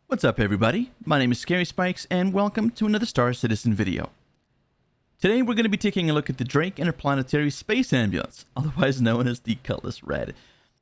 What's up everybody, my name is Scary Spikes and welcome to another Star Citizen video. Today we're going to be taking a look at the Drake Interplanetary Space Ambulance, otherwise known as the Cutlass Red.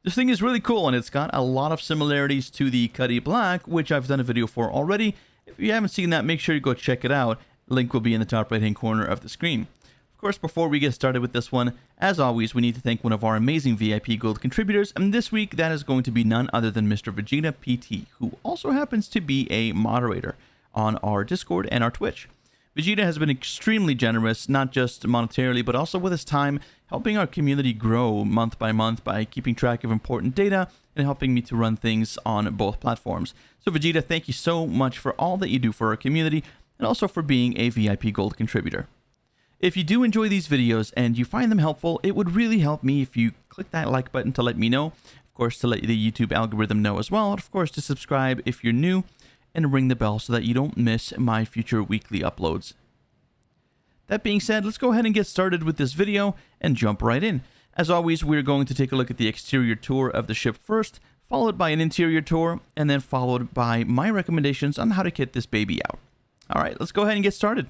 This thing is really cool and it's got a lot of similarities to the Cutty Black, which I've done a video for already. If you haven't seen that, make sure you go check it out. Link will be in the top right hand corner of the screen. Of course, before we get started with this one, as always, we need to thank one of our amazing VIP Gold contributors, and this week that is going to be none other than Mr. Vegeta PT, who also happens to be a moderator on our Discord and our Twitch. Vegeta has been extremely generous, not just monetarily, but also with his time, helping our community grow month by month by keeping track of important data and helping me to run things on both platforms. So Vegeta, thank you so much for all that you do for our community, and also for being a VIP Gold contributor. If you do enjoy these videos and you find them helpful, it would really help me if you click that like button to let me know. Of course, to let the YouTube algorithm know as well. And of course, to subscribe if you're new and ring the bell so that you don't miss my future weekly uploads. That being said, let's go ahead and get started with this video and jump right in. As always, we're going to take a look at the exterior tour of the ship first, followed by an interior tour, and then followed by my recommendations on how to kit this baby out. All right, let's go ahead and get started.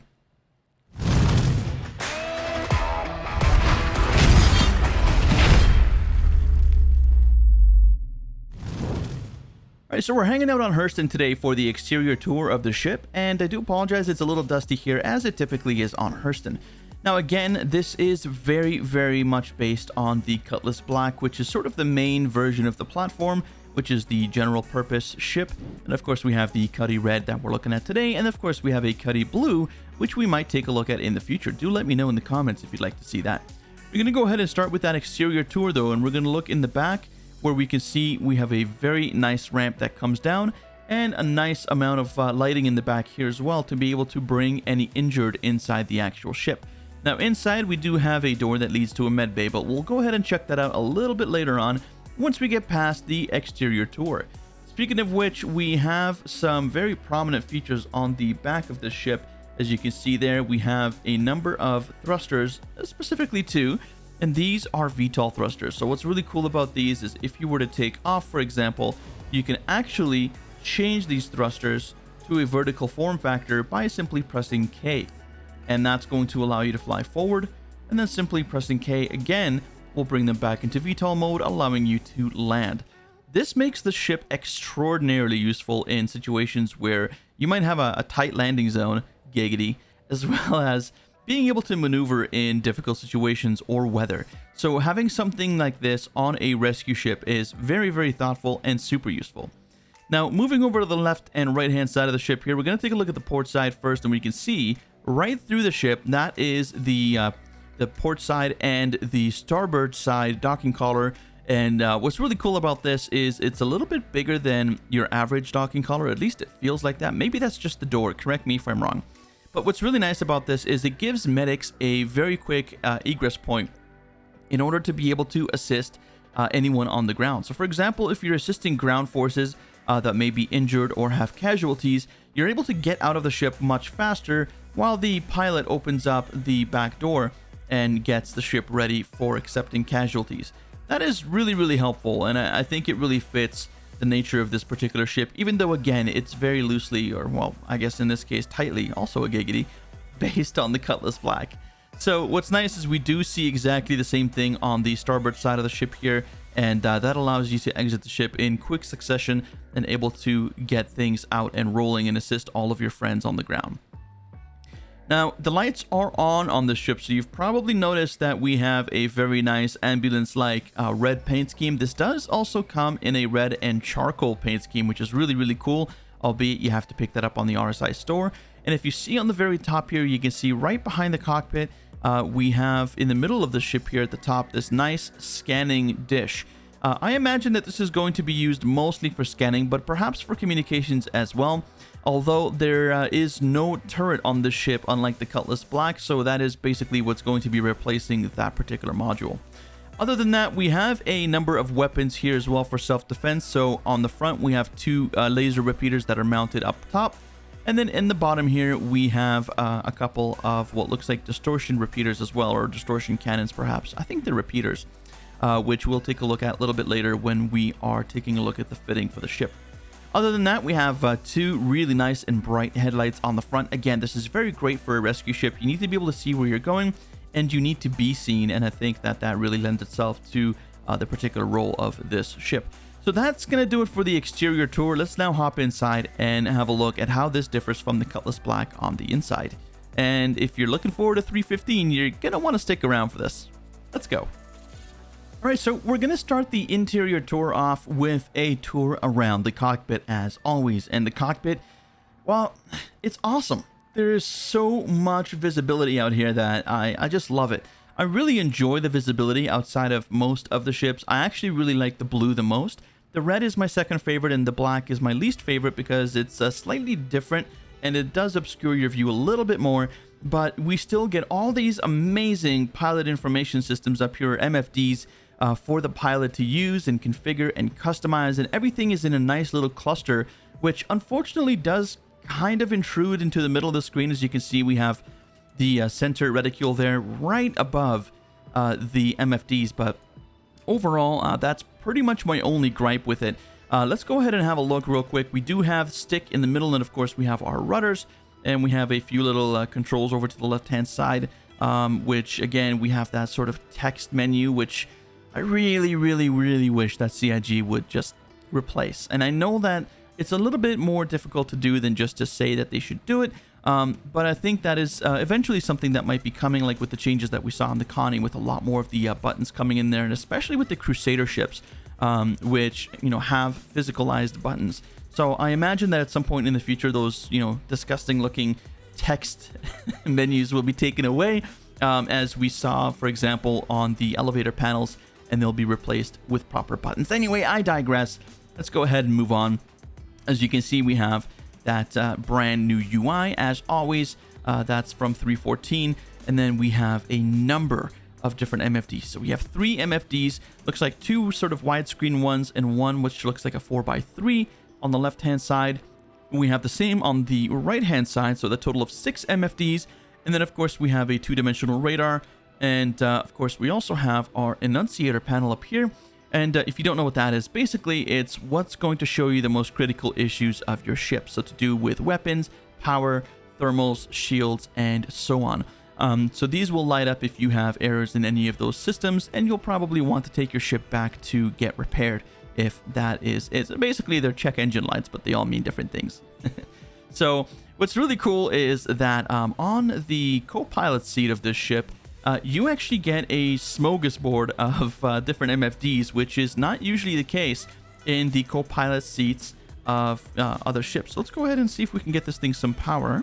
Alright, so we're hanging out on Hurston today for the exterior tour of the ship, and I do apologize it's a little dusty here as it typically is on Hurston. Now again, this is very much based on the Cutlass Black, which is sort of the main version of the platform, which is the general purpose ship. And of course we have the Cutty Red that we're looking at today, and of course we have a Cutty Blue, which we might take a look at in the future. Do let me know in the comments if you'd like to see that. We're going to go ahead and start with that exterior tour though, and we're going to look in the back, where we can see we have a very nice ramp that comes down and a nice amount of lighting in the back here as well to be able to bring any injured inside the actual ship. Now inside we do have a door that leads to a med bay, but we'll go ahead and check that out a little bit later on once we get past the exterior tour. Speaking of which, we have some very prominent features on the back of the ship. As you can see there, we have a number of thrusters, specifically two. And these are VTOL thrusters. So what's really cool about these is if you were to take off, for example, you can actually change these thrusters to a vertical form factor by simply pressing K. And that's going to allow you to fly forward. And then simply pressing K again will bring them back into VTOL mode, allowing you to land. This makes the ship extraordinarily useful in situations where you might have a tight landing zone, giggity, as well as being able to maneuver in difficult situations or weather. So having something like this on a rescue ship is very thoughtful and super useful. Now moving over to the left and right hand side of the ship here, we're going to take a look at the port side first, and we can see right through the ship that is the port side and the starboard side docking collar. And what's really cool about this is it's a little bit bigger than your average docking collar, at least it feels like that. Maybe that's just the door, correct me if I'm wrong. But what's really nice about this is it gives medics a very quick egress point in order to be able to assist anyone on the ground. So for example, if you're assisting ground forces that may be injured or have casualties, you're able to get out of the ship much faster while the pilot opens up the back door and gets the ship ready for accepting casualties. That is really helpful, and I think it really fits the nature of this particular ship, even though again it's very loosely, or well, I guess in this case tightly, also a giggity, based on the Cutlass Black. So what's nice is we do see exactly the same thing on the starboard side of the ship here, and that allows you to exit the ship in quick succession and able to get things out and rolling and assist all of your friends on the ground. Now, the lights are on this ship, so you've probably noticed that we have a very nice ambulance-like red paint scheme. This does also come in a red and charcoal paint scheme, which is really cool, albeit you have to pick that up on the RSI store. And if you see on the very top here, you can see right behind the cockpit, we have in the middle of the ship here at the top, this nice scanning dish. I imagine that this is going to be used mostly for scanning, but perhaps for communications as well. Although there is no turret on this ship, unlike the Cutlass Black, so that is basically what's going to be replacing that particular module. Other than that, we have a number of weapons here as well for self-defense. So on the front, we have two laser repeaters that are mounted up top. And then in the bottom here, we have a couple of what looks like distortion repeaters as well, or distortion cannons perhaps. I think they're repeaters, which we'll take a look at a little bit later when we are taking a look at the fitting for the ship. Other than that, we have two really nice and bright headlights on the front. Again, this is very great for a rescue ship. You need to be able to see where you're going, and you need to be seen, and I think that that really lends itself to the particular role of this ship. So that's going to do it for the exterior tour. Let's now hop inside and have a look at how this differs from the Cutlass Black on the inside. And if you're looking forward to 315, you're going to want to stick around for this. Let's go. All right, so we're going to start the interior tour off with a tour around the cockpit as always. And the cockpit, well, it's awesome. There is so much visibility out here that I just love it. I really enjoy the visibility outside of most of the ships. I actually really like the blue the most. The red is my second favorite and the black is my least favorite because it's slightly different and it does obscure your view a little bit more, but we still get all these amazing pilot information systems up here, MFDs, for the pilot to use and configure and customize, and everything is in a nice little cluster, which unfortunately does kind of intrude into the middle of the screen. As you can see, we have the center reticule there right above the MFDs, but overall that's pretty much my only gripe with it. Let's go ahead and have a look real quick. We do have stick in the middle, and of course we have our rudders, and we have a few little controls over to the left hand side, which again we have that sort of text menu, which I really wish that CIG would just replace. And I know that it's a little bit more difficult to do than just to say that they should do it, but I think that is eventually something that might be coming, like with the changes that we saw in the Connie, with a lot more of the buttons coming in there, and especially with the Crusader ships, which, you know, have physicalized buttons. So I imagine that at some point in the future, those, you know, disgusting looking text menus will be taken away, as we saw, for example, on the elevator panels, and they'll be replaced with proper buttons. Anyway, I digress. Let's go ahead and move on. As you can see, we have that brand new UI as always. That's from 3.14, and then we have a number of different MFDs. So we have 3 MFDs, looks like 2 sort of widescreen ones and one which looks like a 4x3 on the left hand side. We have the same on the right hand side, so the total of 6 MFDs. And then of course we have a 2-dimensional radar, and of course we also have our annunciator panel up here. And if you don't know what that is, basically it's what's going to show you the most critical issues of your ship. So to do with weapons, power, thermals, shields, and so on. So these will light up if you have errors in any of those systems, and you'll probably want to take your ship back to get repaired if that is it. Basically, they're check engine lights, but they all mean different things. So what's really cool is that on the co-pilot seat of this ship, you actually get a smorgasbord of different MFDs, which is not usually the case in the co-pilot seats of other ships. So let's go ahead and see if we can get this thing some power.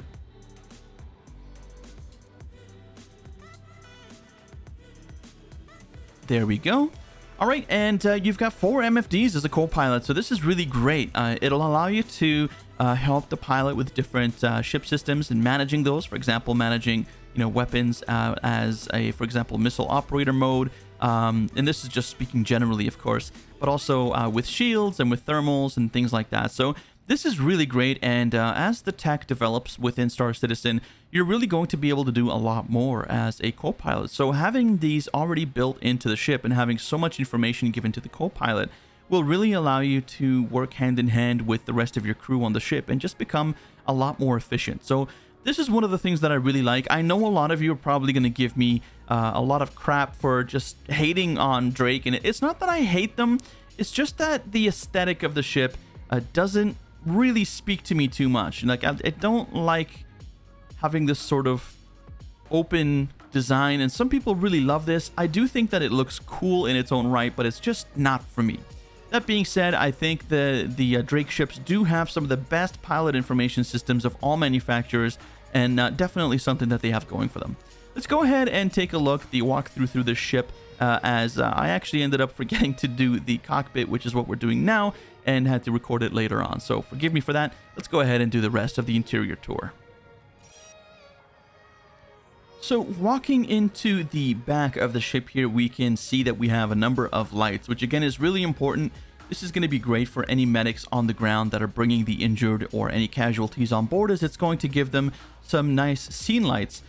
There we go. All right, and you've got 4 MFDs as a co-pilot, so this is really great. It'll allow you to help the pilot with different ship systems and managing those. For example, managing, you know, weapons as a, for example, missile operator mode. And this is just speaking generally, of course, but also with shields and with thermals and things like that. So this is really great, and as the tech develops within Star Citizen, you're really going to be able to do a lot more as a co-pilot. So having these already built into the ship and having so much information given to the co-pilot will really allow you to work hand in hand with the rest of your crew on the ship and just become a lot more efficient. So this is one of the things that I really like. I know a lot of you are probably going to give me a lot of crap for just hating on Drake, and it's not that I hate them, it's just that the aesthetic of the ship doesn't really speak to me too much. Like, I don't like having this sort of open design, and some people really love this. I do think that it looks cool in its own right, but it's just not for me. That being said, I think the Drake ships do have some of the best pilot information systems of all manufacturers, and definitely something that they have going for them. Let's go ahead and take a look, the walkthrough through this ship, as I actually ended up forgetting to do the cockpit, which is what we're doing now, and had to record it later on. So forgive me for that. Let's go ahead and do the rest of the interior tour. So walking into the back of the ship here, we can see that we have a number of lights, which again is really important. This is going to be great for any medics on the ground that are bringing the injured or any casualties on board, as it's going to give them some nice scene lights.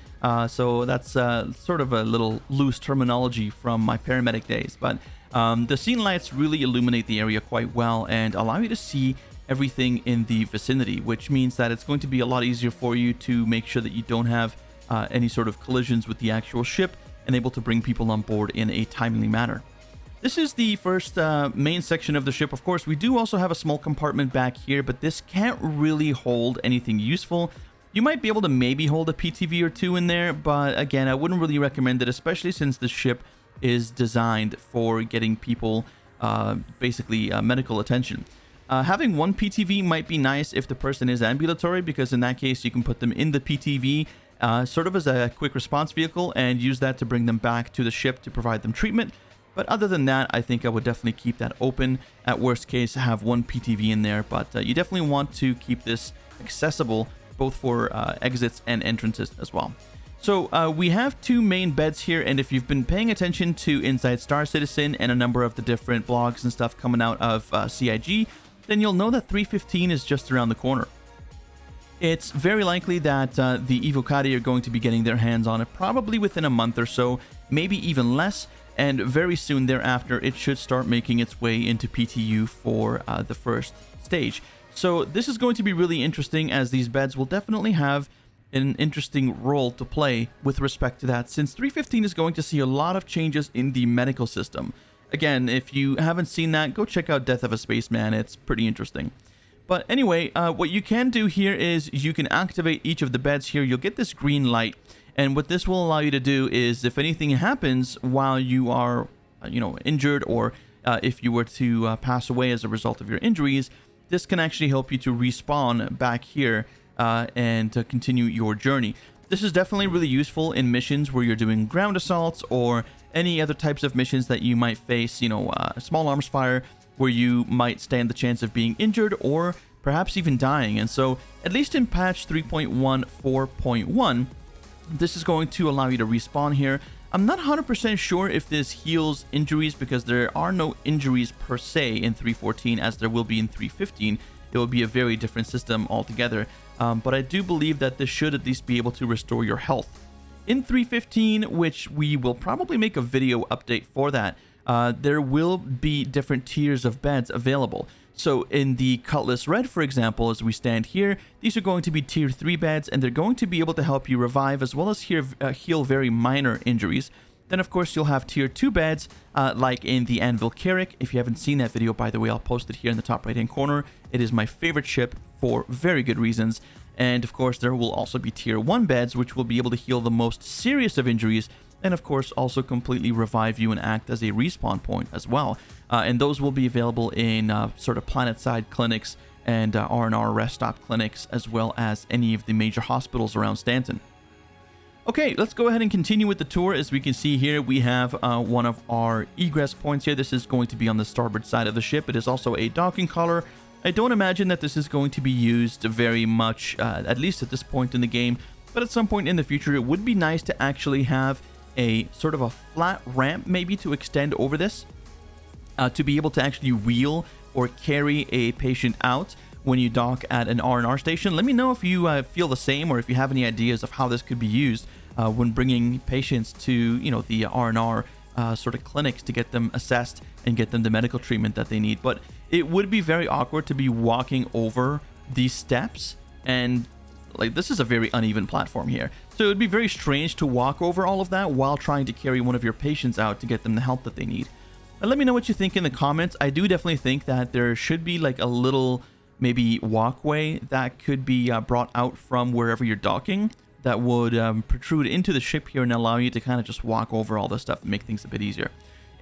So that's sort of a little loose terminology from my paramedic days, but the scene lights really illuminate the area quite well and allow you to see everything in the vicinity, which means that it's going to be a lot easier for you to make sure that you don't have any sort of collisions with the actual ship, and able to bring people on board in a timely manner. This is the first main section of the ship. Of course, we do also have a small compartment back here, but this can't really hold anything useful. You might be able to maybe hold a PTV or two in there, but again, I wouldn't really recommend it, especially since the ship is designed for getting people basically medical attention. Having one PTV might be nice if the person is ambulatory, because in that case, you can put them in the PTV sort of as a quick response vehicle and use that to bring them back to the ship to provide them treatment. But other than that, I think I would definitely keep that open. At worst case, have one PTV in there, but you definitely want to keep this accessible both for exits and entrances as well. So we have two main beds here, and if you've been paying attention to Inside Star Citizen and a number of the different blogs and stuff coming out of CIG, then you'll know that 315 is just around the corner. It's very likely that the Evocati are going to be getting their hands on it probably within a month or so, maybe even less, and very soon thereafter it should start making its way into PTU for the first stage. So this is going to be really interesting, as these beds will definitely have an interesting role to play with respect to that, since 315 is going to see a lot of changes in the medical system. Again, if you haven't seen that, go check out Death of a Spaceman. It's pretty interesting. But anyway, what you can do here is you can activate each of the beds here. You'll get this green light, and what this will allow you to do is, if anything happens while you are, injured, or if you were to pass away as a result of your injuries, this can actually help you to respawn back here and to continue your journey. This is definitely really useful in missions where you're doing ground assaults or any other types of missions that you might face, small arms fire, where you might stand the chance of being injured or perhaps even dying. And so, at least in patch 3.14.1, this is going to allow you to respawn here. I'm not 100% sure if this heals injuries, because there are no injuries per se in 314 as there will be in 315. It will be a very different system altogether. But I do believe that this should at least be able to restore your health. In 315, which we will probably make a video update for that, there will be different tiers of beds available. So in the Cutlass Red, for example, as we stand here, these are going to be tier 3 beds, and they're going to be able to help you revive as well as heal very minor injuries. Then, of course, you'll have tier 2 beds, like in the Anvil Carrack. If you haven't seen that video, by the way, I'll post it here in the top right-hand corner. It is my favorite ship for very good reasons. And, of course, there will also be tier 1 beds, which will be able to heal the most serious of injuries, and of course also completely revive you and act as a respawn point as well. And those will be available in sort of planet-side clinics and R&R rest stop clinics, as well as any of the major hospitals around Stanton. Okay, let's go ahead and continue with the tour. As we can see here, we have one of our egress points here. This is going to be on the starboard side of the ship. It is also a docking collar. I don't imagine that this is going to be used very much, at least at this point in the game, but at some point in the future, it would be nice to actually have a sort of a flat ramp maybe to extend over this, to be able to actually wheel or carry a patient out when you dock at an R&R station. Let me know if you feel the same, or if you have any ideas of how this could be used when bringing patients to, the R&R sort of clinics to get them assessed and get them the medical treatment that they need. But it would be very awkward to be walking over these steps, and like, this is a very uneven platform here. So it would be very strange to walk over all of that while trying to carry one of your patients out to get them the help that they need. And let me know what you think in the comments. I do definitely think that there should be like a little maybe walkway that could be brought out from wherever you're docking that would protrude into the ship here and allow you to kind of just walk over all this stuff and make things a bit easier.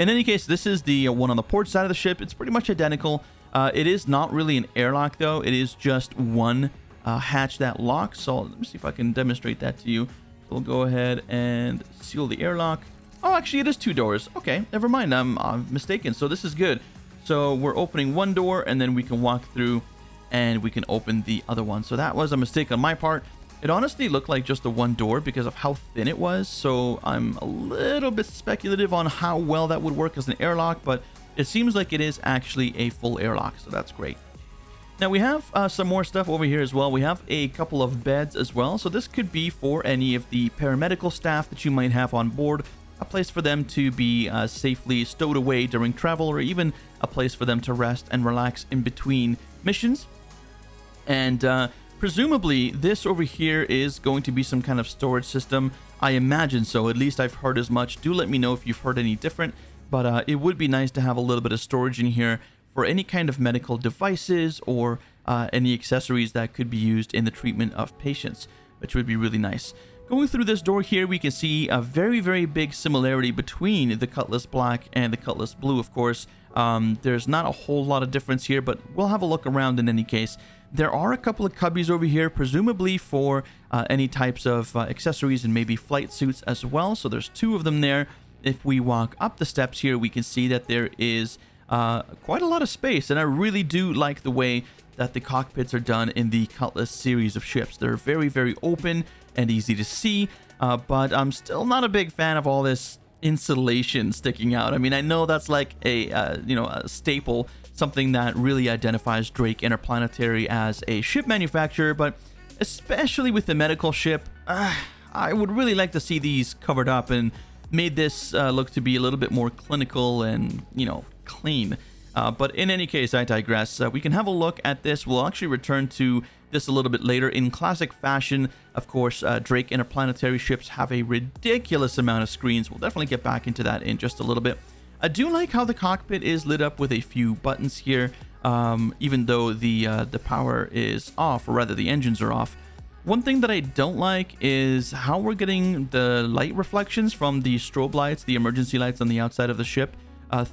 In any case, this is the one on the port side of the ship. It's pretty much identical. It is not really an airlock though. It is just one hatch that locks. So let me see if I can demonstrate that to you. We'll go ahead and seal the airlock. Oh, actually, it is 2 doors. Okay, never mind. I'm mistaken. So this is good. So we're opening one door, and then we can walk through and we can open the other one. So that was a mistake on my part. It honestly looked like just the one door because of how thin it was. So I'm a little bit speculative on how well that would work as an airlock, but it seems like it is actually a full airlock. So that's great. Now we have some more stuff over here as well. We have a couple of beds as well. So this could be for any of the paramedical staff that you might have on board, a place for them to be safely stowed away during travel, or even a place for them to rest and relax in between missions. And presumably this over here is going to be some kind of storage system. I imagine so. At least I've heard as much. Do let me know if you've heard any different. But it would be nice to have a little bit of storage in here for any kind of medical devices or any accessories that could be used in the treatment of patients, which would be really nice. Going through this door here, we can see a very, very big similarity between the Cutlass Black and the Cutlass Blue, of course. There's not a whole lot of difference here, but we'll have a look around in any case. There are a couple of cubbies over here, presumably for any types of accessories and maybe flight suits as well. So there's 2 of them there. If we walk up the steps here, we can see that there is quite a lot of space, and I really do like the way that the cockpits are done in the Cutlass series of ships. They're very, very open and easy to see, but I'm still not a big fan of all this insulation sticking out. I mean, I know that's like a staple, something that really identifies Drake Interplanetary as a ship manufacturer, but especially with the medical ship, I would really like to see these covered up and made this look to be a little bit more clinical and, clean. But in any case, I digress. We can have a look at this. We'll actually return to this a little bit later. In classic fashion, of course, Drake Interplanetary ships have a ridiculous amount of screens. We'll definitely get back into that in just a little bit. I do like how the cockpit is lit up with a few buttons here, even though the power is off, or rather the engines are off. One thing that I don't like is how we're getting the light reflections from the strobe lights, the emergency lights on the outside of the ship,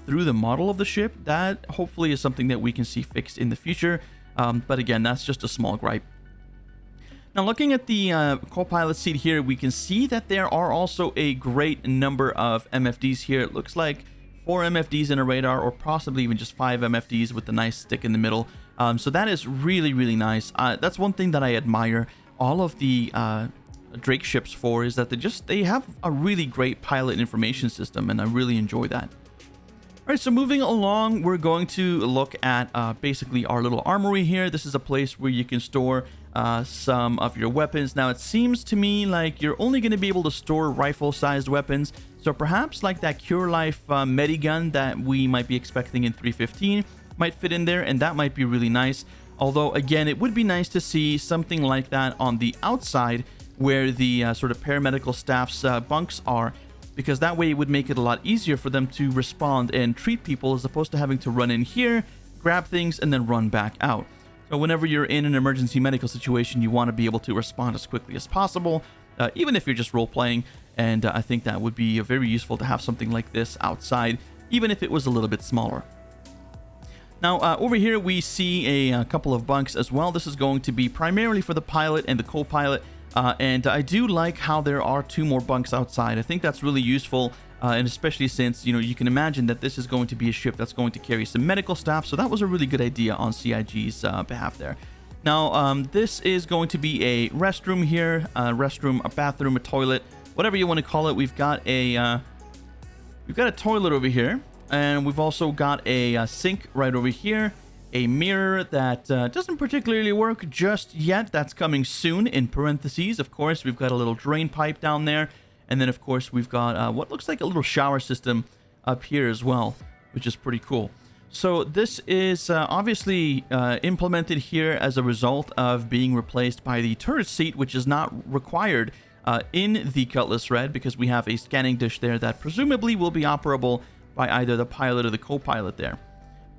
through the model of the ship. That hopefully is something that we can see fixed in the future. But again, that's just a small gripe. Now, looking at the co-pilot seat here, we can see that there are also a great number of MFDs here. It looks like 4 MFDs in a radar, or possibly even just 5 MFDs with the nice stick in the middle. So that is really, really nice. That's one thing that I admire all of the Drake ships for, is that they have a really great pilot information system, and I really enjoy that. All right, so moving along, we're going to look at basically our little armory here. This is a place where you can store some of your weapons. Now, it seems to me like you're only going to be able to store rifle-sized weapons, so perhaps like that Cure Life Medigun that we might be expecting in 315 might fit in there, and that might be really nice. Although, again, it would be nice to see something like that on the outside where the sort of paramedical staff's bunks are, because that way it would make it a lot easier for them to respond and treat people, as opposed to having to run in here, grab things, and then run back out. So whenever you're in an emergency medical situation, you want to be able to respond as quickly as possible, even if you're just role-playing, and I think that would be very useful to have something like this outside, even if it was a little bit smaller. Now, over here we see a couple of bunks as well. This is going to be primarily for the pilot and the co-pilot, and I do like how there are 2 more bunks outside. I think that's really useful, and especially since, you can imagine that this is going to be a ship that's going to carry some medical staff, so that was a really good idea on CIG's behalf there. Now, this is going to be a restroom here, a bathroom, a toilet, whatever you want to call it. We've got a toilet over here. And we've also got a sink right over here, a mirror that doesn't particularly work just yet. That's coming soon, in parentheses. Of course, we've got a little drain pipe down there. And then, of course, we've got what looks like a little shower system up here as well, which is pretty cool. So this is obviously implemented here as a result of being replaced by the turret seat, which is not required in the Cutlass Red, because we have a scanning dish there that presumably will be operable by either the pilot or the co-pilot there.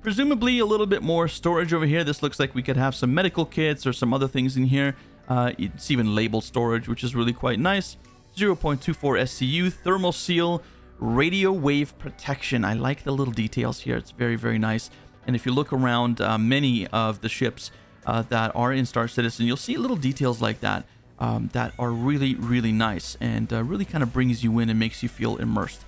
Presumably a little bit more storage over here. This looks like we could have some medical kits or some other things in here. It's even labeled storage, which is really quite nice. 0.24 SCU, thermal seal, radio wave protection. I like the little details here. It's very, very nice. And if you look around many of the ships that are in Star Citizen, you'll see little details like that that are really, really nice, and really kind of brings you in and makes you feel immersed.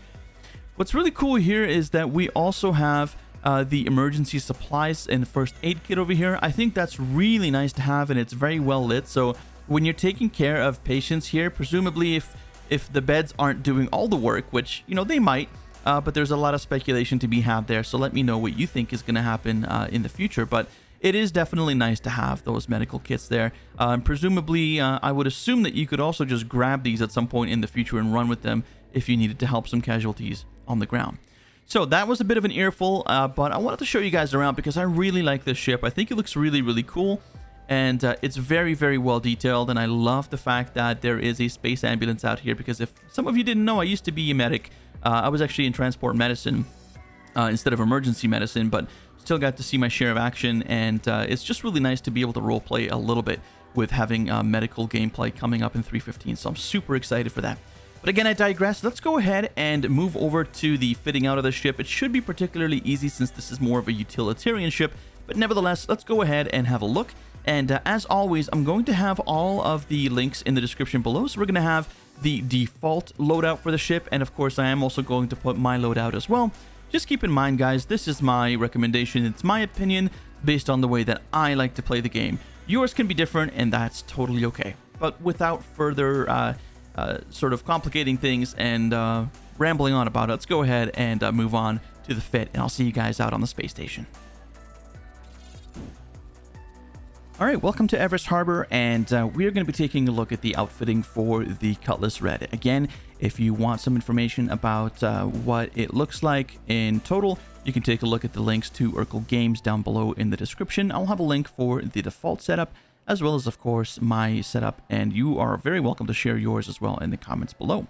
What's really cool here is that we also have the emergency supplies and first aid kit over here. I think that's really nice to have, and it's very well lit. So when you're taking care of patients here, presumably if the beds aren't doing all the work, which, they might, but there's a lot of speculation to be had there. So let me know what you think is going to happen in the future. But it is definitely nice to have those medical kits there. Presumably, I would assume that you could also just grab these at some point in the future and run with them if you needed to help some casualties on the ground. So that was a bit of an earful, but I wanted to show you guys around because I really like this ship. I think it looks really, really cool. And it's very, very well detailed. And I love the fact that there is a space ambulance out here, because if some of you didn't know, I used to be a medic. I was actually in transport medicine instead of emergency medicine, but still got to see my share of action. And it's just really nice to be able to roleplay a little bit with having medical gameplay coming up in 3.15. So I'm super excited for that. But again, I digress. Let's go ahead and move over to the fitting out of the ship. It should be particularly easy since this is more of a utilitarian ship. But nevertheless, let's go ahead and have a look. And as always, I'm going to have all of the links in the description below. So we're going to have the default loadout for the ship. And of course, I am also going to put my loadout as well. Just keep in mind, guys, this is my recommendation. It's my opinion based on the way that I like to play the game. Yours can be different, and that's totally okay. But without further sort of complicating things and rambling on about it, let's go ahead and move on to the fit, and I'll see you guys out on the space station. All right, welcome to Everest Harbor, and we're going to be taking a look at the outfitting for the Cutlass Red. Again, if you want some information about what it looks like in total, you can take a look at the links to Urkel Games down below in the description. I'll have a link for the default setup, as well as, of course, my setup, and you are very welcome to share yours as well in the comments below.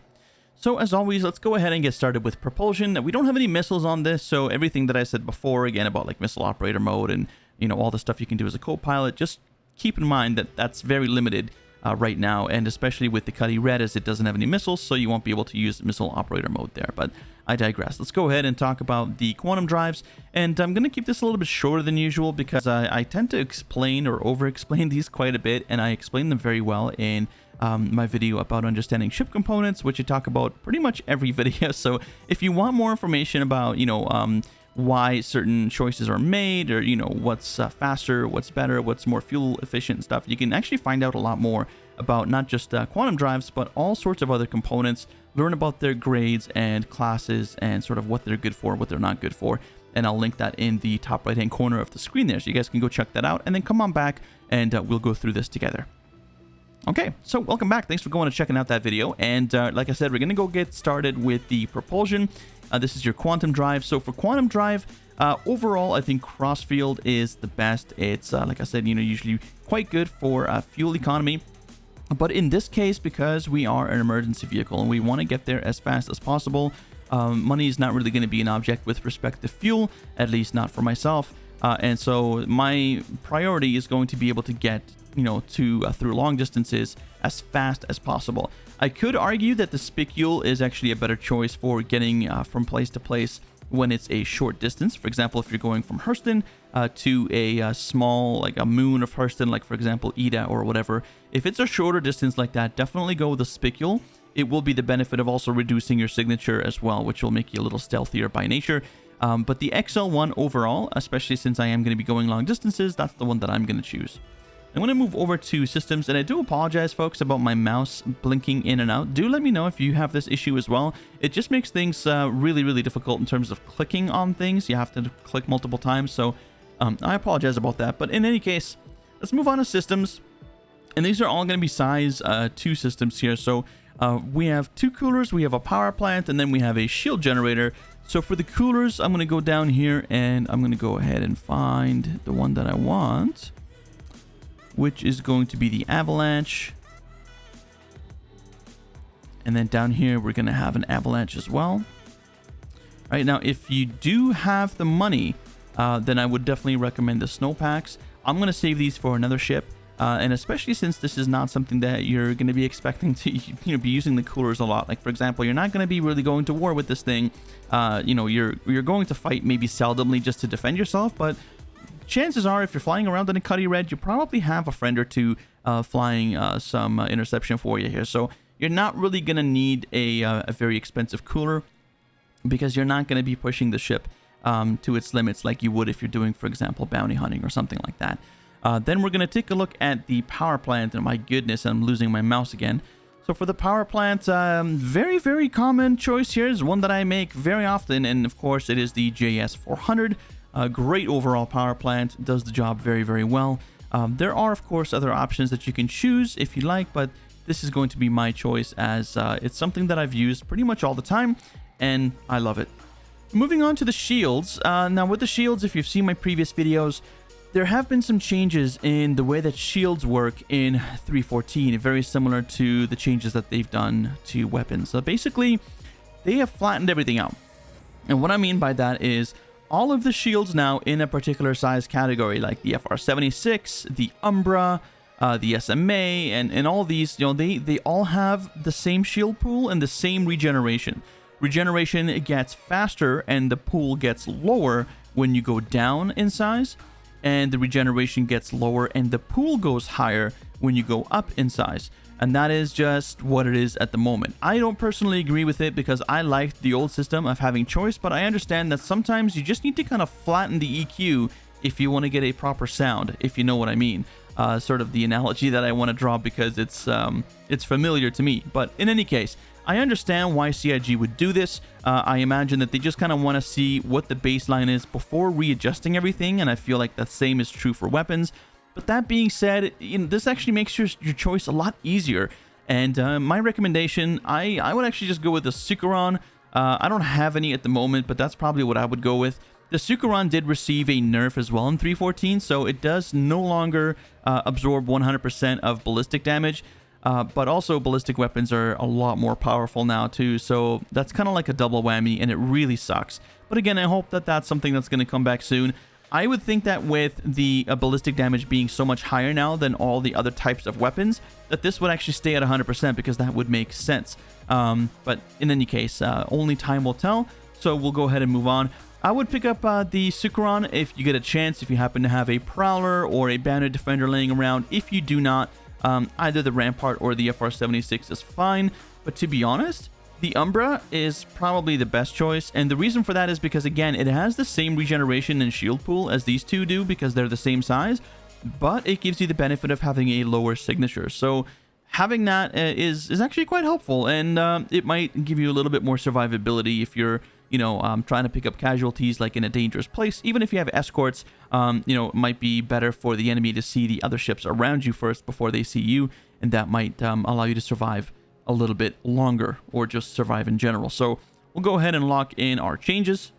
So as always, let's go ahead and get started with propulsion. We don't have any missiles on this, so everything that I said before, again, about like missile operator mode and all the stuff you can do as a co-pilot, just keep in mind that that's very limited right now, and especially with the Cutty Red, as it doesn't have any missiles, so you won't be able to use missile operator mode there. But I digress. Let's go ahead and talk about the quantum drives, and I'm going to keep this a little bit shorter than usual because I tend to explain or over-explain these quite a bit, and I explain them very well in my video about understanding ship components, which I talk about pretty much every video. So if you want more information about, why certain choices are made, or what's faster, what's better, what's more fuel efficient and stuff, you can actually find out a lot more about not just quantum drives, but all sorts of other components, learn about their grades and classes and sort of what they're good for, what they're not good for. And I'll link that in the top right hand corner of the screen there, so you guys can go check that out, and then come on back and we'll go through this together. Okay, so welcome back. Thanks for going and checking out that video. And like I said, we're going to go get started with the propulsion. This is your quantum drive. So for quantum drive, overall, I think Crossfield is the best. It's, like I said, usually quite good for fuel economy. But in this case, because we are an emergency vehicle and we want to get there as fast as possible, money is not really going to be an object with respect to fuel, at least not for myself. And so my priority is going to be able to get through long distances as fast as possible. I could argue that the spicule is actually a better choice for getting from place to place when it's a short distance. For example, if you're going from Hurston to a small, like a moon of Hurston, like for example Ida or whatever, if it's a shorter distance like that, definitely go with the spicule. It will be the benefit of also reducing your signature as well, which will make you a little stealthier by nature. But the XL1 overall, especially since I am going to be going long distances, that's the one that I'm going to choose. I'm going to move over to systems, and I do apologize, folks, about my mouse blinking in and out. Do let me know if you have this issue as well. It just makes things really, really difficult in terms of clicking on things. You have to click multiple times, so I apologize about that. But in any case, let's move on to systems. And these are all going to be size 2 systems here. So we have 2 coolers, we have a power plant, and then we have a shield generator. So for the coolers, I'm going to go down here, and I'm going to go ahead and find the one that I want, which is going to be the Avalanche. And then down here, we're going to have an Avalanche as well. All right, now, if you do have the money, then I would definitely recommend the snowpacks. I'm going to save these for another ship. And especially since this is not something that you're going to be expecting to be using the coolers a lot. Like, for example, you're not going to be really going to war with this thing. You're going to fight maybe seldomly just to defend yourself, but chances are, if you're flying around in a Cutty Red, you probably have a friend or two flying some interception for you here. So you're not really going to need a very expensive cooler, because you're not going to be pushing the ship to its limits like you would if you're doing, for example, bounty hunting or something like that. Then we're going to take a look at the power plant, and my goodness, I'm losing my mouse again. So for the power plant, very, very common choice here is one that I make very often, and of course it is the JS400. Great overall power plant, does the job very, very well. There are, of course, other options that you can choose if you like, but this is going to be my choice, as it's something that I've used pretty much all the time, and I love it. Moving on to the shields. Now with the shields, if you've seen my previous videos, there have been some changes in the way that shields work in 3.14, very similar to the changes that they've done to weapons. So basically, they have flattened everything out. And what I mean by that is all of the shields now in a particular size category, like the FR76, the Umbra, the SMA, and all these, they all have the same shield pool and the same regeneration. Regeneration gets faster and the pool gets lower when you go down in size, and the regeneration gets lower and the pool goes higher when you go up in size. And that is just what it is at the moment. I don't personally agree with it because I liked the old system of having choice, but I understand that sometimes you just need to kind of flatten the EQ if you want to get a proper sound, if you know what I mean. Sort of the analogy that I want to draw because it's familiar to me. But in any case, I understand why CIG would do this. I imagine that they just kind of want to see what the baseline is before readjusting everything, and I feel like the same is true for weapons. But that being said, this actually makes your choice a lot easier. And my recommendation, I would actually just go with the Sukaron. I don't have any at the moment, but that's probably what I would go with. The Sukaron did receive a nerf as well in 3.14, so it does no longer absorb 100% of ballistic damage. But also ballistic weapons are a lot more powerful now too, so that's kind of like a double whammy, and it really sucks. But again, I hope that that's something that's going to come back soon. I would think that with the ballistic damage being so much higher now than all the other types of weapons, that this would actually stay at 100% because that would make sense. But in any case, only time will tell, so we'll go ahead and move on. I would pick up the Sukaron if you get a chance, if you happen to have a Prowler or a Bandit Defender laying around. If you do not, either the Rampart or the FR76 is fine, but to be honest, the Umbra is probably the best choice, and the reason for that is because, again, it has the same regeneration and shield pool as these two do because they're the same size, but it gives you the benefit of having a lower signature. So having that is actually quite helpful, and it might give you a little bit more survivability if you're trying to pick up casualties like in a dangerous place. Even if you have escorts, it might be better for the enemy to see the other ships around you first before they see you, and that might allow you to survive a little bit longer or just survive in general. So we'll go ahead and lock in our changes,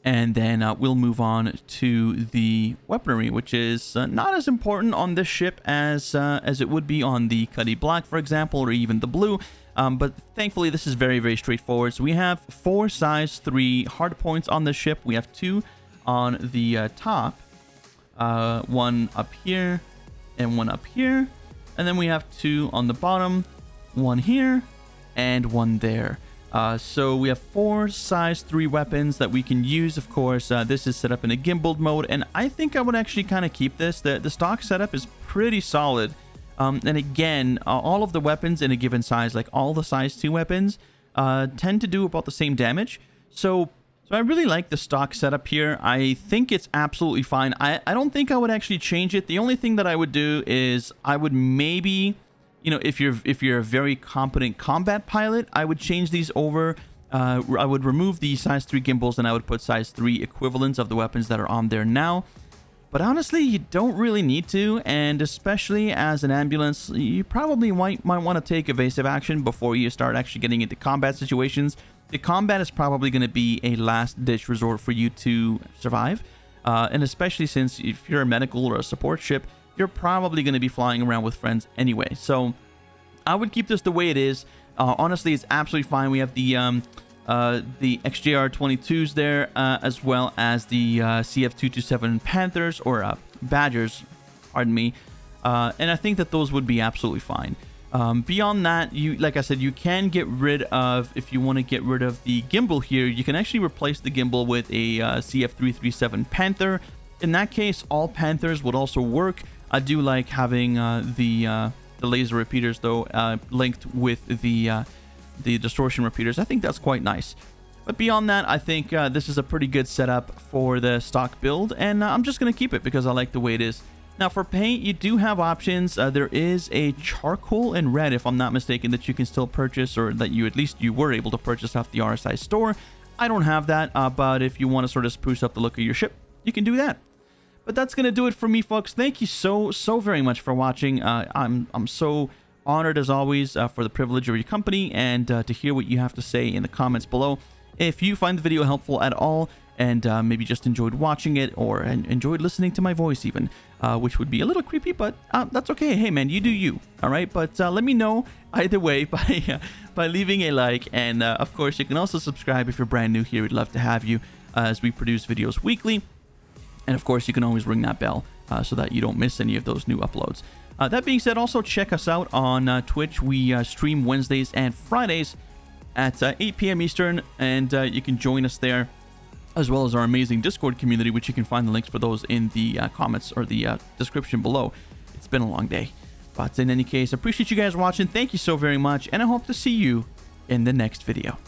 and then we'll move on to the weaponry, which is not as important on this ship as it would be on the Cuddy Black, for example, or even the Blue. But thankfully, this is very, very straightforward. So we have 4 size 3 hard points on the ship. We have 2 on the top, 1 up here, and 1 up here. And then we have 2 on the bottom, 1 here, and 1 there. So we have 4 size 3 weapons that we can use. Of course, this is set up in a gimbaled mode, and I think I would actually kind of keep this. The stock setup is pretty solid. And again, all of the weapons in a given size, like all the size 2 weapons, tend to do about the same damage. So I really like the stock setup here. I think it's absolutely fine. I don't think I would actually change it. The only thing that I would do is I would maybe, if you're a very competent combat pilot, I would change these over. I would remove the size 3 gimbals and I would put size 3 equivalents of the weapons that are on there now. But honestly, you don't really need to, and especially as an ambulance, you probably might want to take evasive action before you start actually getting into combat situations. The combat is probably going to be a last-ditch resort for you to survive, and especially since if you're a medical or a support ship, you're probably going to be flying around with friends anyway. So I would keep this the way it is. Honestly, it's absolutely fine. We have the XJR-22s there, as well as the CF-227 Panthers, or Badgers, pardon me. And I think that those would be absolutely fine. Beyond that, like I said, you can get rid of, if you want to get rid of the gimbal here, you can actually replace the gimbal with a CF-337 Panther. In that case, all Panthers would also work. I do like having the laser repeaters, though, linked with the distortion repeaters. I think that's quite nice. But beyond that, I think this is a pretty good setup for the stock build, and I'm just going to keep it because I like the way it is. Now for paint, you do have options. There is a charcoal and red, if I'm not mistaken, that you can still purchase, or that you were able to purchase off the RSI store. I don't have that, but if you want to sort of spruce up the look of your ship, you can do that. But that's going to do it for me, folks. Thank you so very much for watching. I'm so Honored as always for the privilege of your company and to hear what you have to say in the comments below. If you find the video helpful at all and maybe just enjoyed watching it or enjoyed listening to my voice even, which would be a little creepy, but that's okay. Hey man, you do you, all right? But let me know either way by leaving a like, and of course you can also subscribe if you're brand new here. We'd love to have you as we produce videos weekly, and of course you can always ring that bell so that you don't miss any of those new uploads. That being said, also check us out on Twitch. We stream Wednesdays and Fridays at 8 p.m. Eastern, and you can join us there, as well as our amazing Discord community, which you can find the links for those in the comments or the description below. It's been a long day, but in any case, appreciate you guys watching. Thank you so very much, and I hope to see you in the next video.